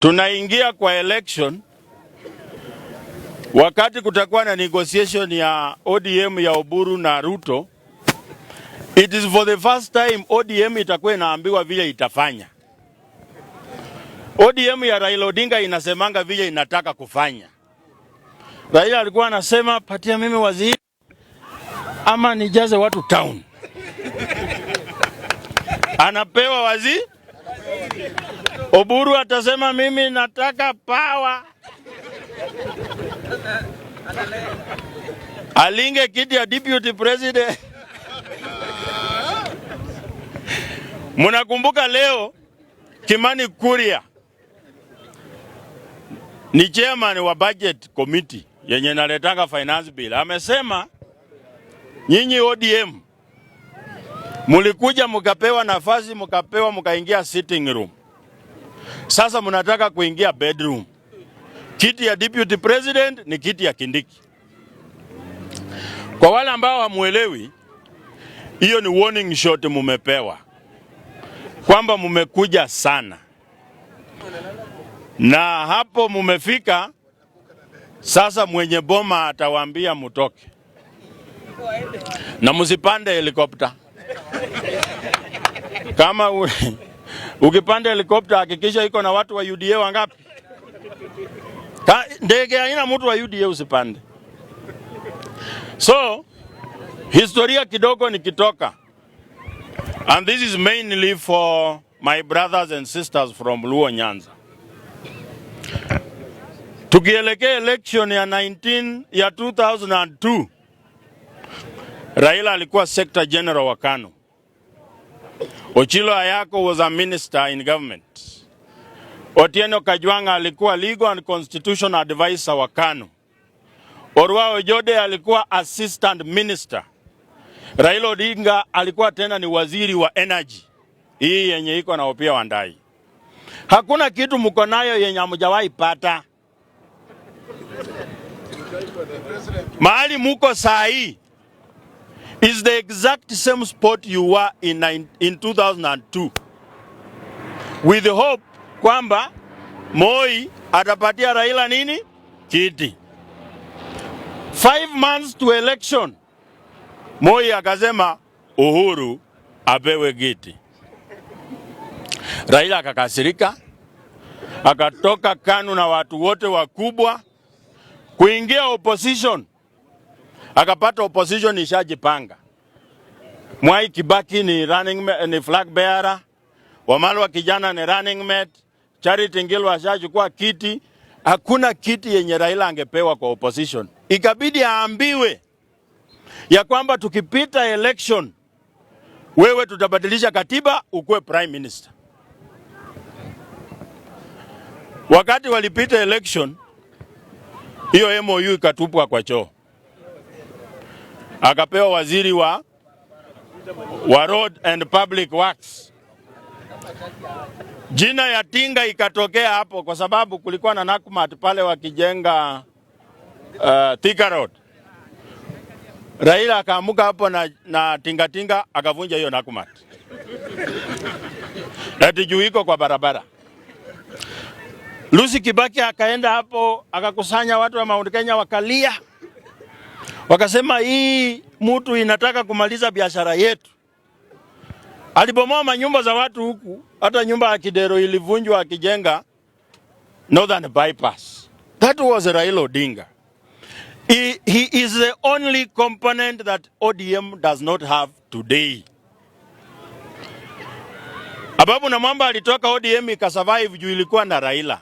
Tunaingia kwa election wakati kutakuwa na negotiation ya ODM ya Oburu na Ruto. It is for the first time ODM itakuwa inaambiwa vile itafanya. ODM ya Raila Odinga inasemanga vile inataka kufanya. Raila alikuwa anasema patia mimi waziri ama nijaze watu town. Anapewa waziri. Oburu atasema mimi nataka power. Alinge kiti ya deputy president. Munakumbuka leo Kimani Kuria ni chairman wa budget committee yenye naletanga finance bill. Amesema nyinyi ODM mulikuja mukapewa nafasi, mukaingia sitting room. Sasa munataka kuingia bedroom. Kiti ya deputy president ni kiti ya Kindiki. Kwa wale ambao hamuelewi, hiyo ni warning shot mumepewa kwamba mumekuja sana, na hapo mumefika. Sasa mwenye boma atawaambia mutoke na musipande helikopta. Kama ukipanda helikopta hakikisha iko na watu wa UDA wangapi. Ndege haina mtu wa UDA usipande. So historia kidogo nikitoka, and this is mainly for my brothers and sisters from Luo Nyanza. Tukielekea election ya 2002, Raila alikuwa secretary general wa KANU. Ochilo Ayako was a minister in government. Otieno Kajwanga alikuwa legal and constitutional advisor wa KANU. Orwa Ojode alikuwa assistant minister. Raila Odinga alikuwa tena ni waziri wa energy. Hii yenye iko na Opiah Wandayi. Hakuna kitu mko nayo yenye hamjawahi pata. Mahali muko saa hii is the exact same spot you were in 2002. With the hope kwamba Moi atapatia Raila nini? Kiti. 5 months to election, Moi akasema Uhuru apewe kiti. Raila akakasirika, akatoka KANU na watu wote wakubwa kuingia opposition. Akapata opposition ishajipanga. Mwai Kibaki ni flag bearer, Wamalwa kijana ni running mate, Charity Ngilu ashachukua kiti. Hakuna kiti yenye Raila angepewa kwa opposition. Ikabidi aambiwe ya kwamba tukipita election, wewe tutabadilisha katiba ukuwe prime minister. Wakati walipita election, hiyo MOU ikatupwa kwa choo. Akapewa waziri wa road and public works. Jina ya Tinga ikatokea hapo kwa sababu kulikuwa na Nakumatt pale wakijenga Thika Road. Raila akaamuka hapo na tinga akavunja hiyo Nakumatt. Ati juu iko kwa barabara. Lucy Kibaki akaenda hapo akakusanya watu wa Mount Kenya wakalia. Wakasema hii mtu inataka kumaliza biashara yetu. Alibomoa manyumba za watu huku, hata nyumba ya Kidero ilivunjwa akijenga Northern Bypass. That was Raila Odinga. He is the only component that ODM does not have today. Ababu Namwamba alitoka ODM ikasurvive juu ilikuwa na Raila.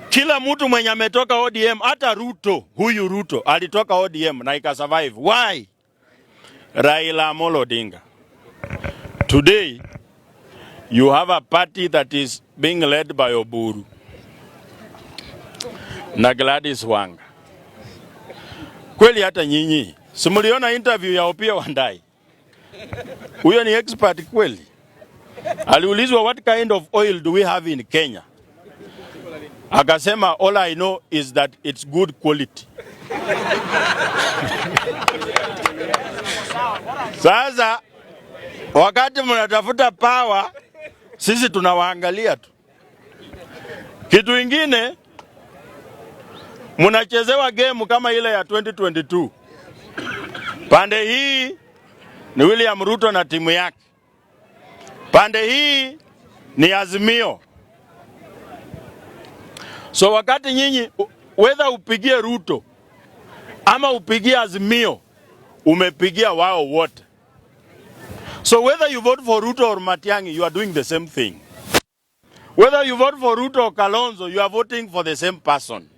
Kila mtu mwenye ametoka ODM, hata huyu Ruto alitoka ODM na ikasurvive. Why? Raila Amolo Odinga. Today, you have a party that is being led by Oburu na Gladys Wanga. Kweli hata nyinyi, simuliona interview ya Opiah Wandayi? Huyo ni expert kweli. Aliulizwa what kind of oil do we have in Kenya? Akasema all I know is that it's good quality. Sasa wakati mnatafuta power, sisi tunawaangalia tu. Kitu ingine, munachezewa game kama ile ya 2022. Pande hii ni William Ruto na timu yake. Pande hii ni Azimio. So wakati nyinyi whether upigie Ruto ama upigie Azimio, umepigia wao wote. So whether you vote for Ruto or Matiang'i, you are doing the same thing. Whether you vote for Ruto or Kalonzo, you are voting for the same person.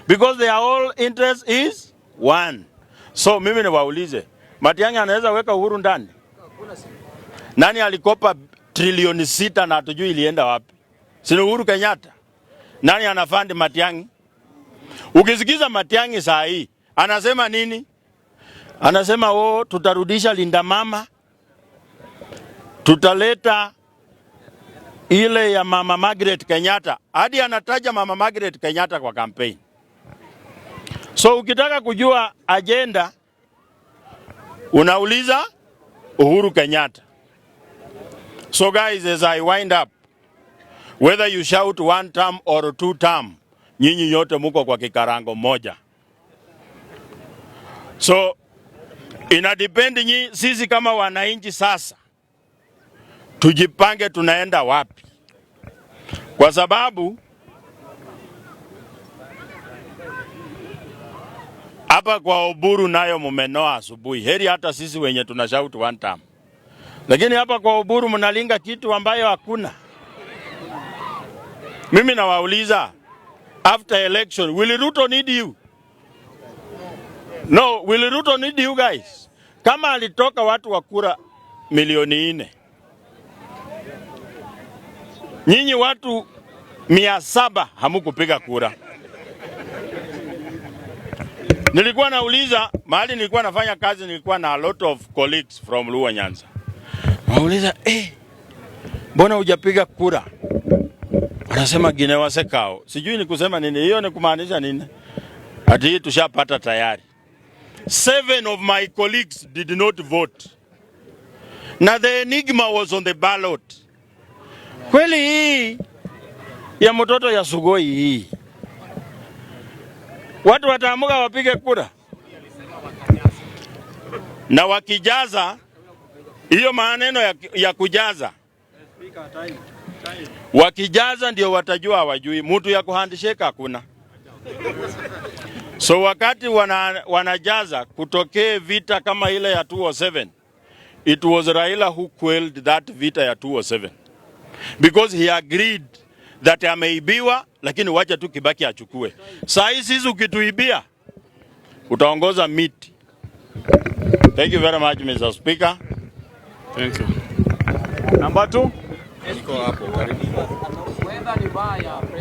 Because their all interest is one. So mimi niwaulize, Matiang'i anaweza weka Uhuru ndani? Nani alikopa trilioni 6 na hatujui ilienda wapi? Si Uhuru Kenyatta? Nani anafandi Matiang'i? Ukisikiza Matiang'i saa hii, anasema nini? Anasema tutarudisha Linda Mama. Tutaleta ile ya Mama Margaret Kenyatta. Hadi anataja Mama Margaret Kenyatta kwa campaign. So ukitaka kujua agenda, unauliza Uhuru Kenyatta. So guys, as I wind up, whether you shout 1 term or 2 term, nyinyi yote muko kwa kikarango moja. So inadependi sisi kama wananchi sasa tujipange tunaenda wapi. Kwa sababu hapa kwa Oburu nayo mumenoa asubuhi. Heri hata sisi wenye tunashout 1 term. Lakini hapa kwa Oburu mnalinga kitu ambayo hakuna. Mimi nawauliza, after election, will Ruto need you? No, will Ruto need you guys? Kama alitoka watu wa kura milioni 4. Nyinyi watu 700 hamukupiga kura. Nilikuwa nauliza, mahali nilikuwa nafanya kazi, nilikuwa na a lot of colleagues from Luo Nyanza. Nauliza, mbona hujapiga kura? Wanasema Ginewa Sekao. Sijui ni kusema nini. Hiyo ni kumaanisha nini? Ati tushapata tayari. 7 of my colleagues did not vote. Na the enigma was on the ballot. Kweli hii ya mtoto ya Sugoi hii, watu wataamuka wapige kura? Na wakijaza hiyo maneno ya kujaza, wakijaza ndio watajua hawajui. Mtu ya kuhandshake hakuna. So wakati wanajaza kutokee vita kama ile ya 207, it was Raila who quelled that vita ya 207. Because he agreed that ameibiwa, lakini wacha tu Kibaki achukue. Saa hii sisi ukituibia, utaongoza miti. Thank you very much, Mr. Speaker. Thank you. Number 2. Iko hapo karibu.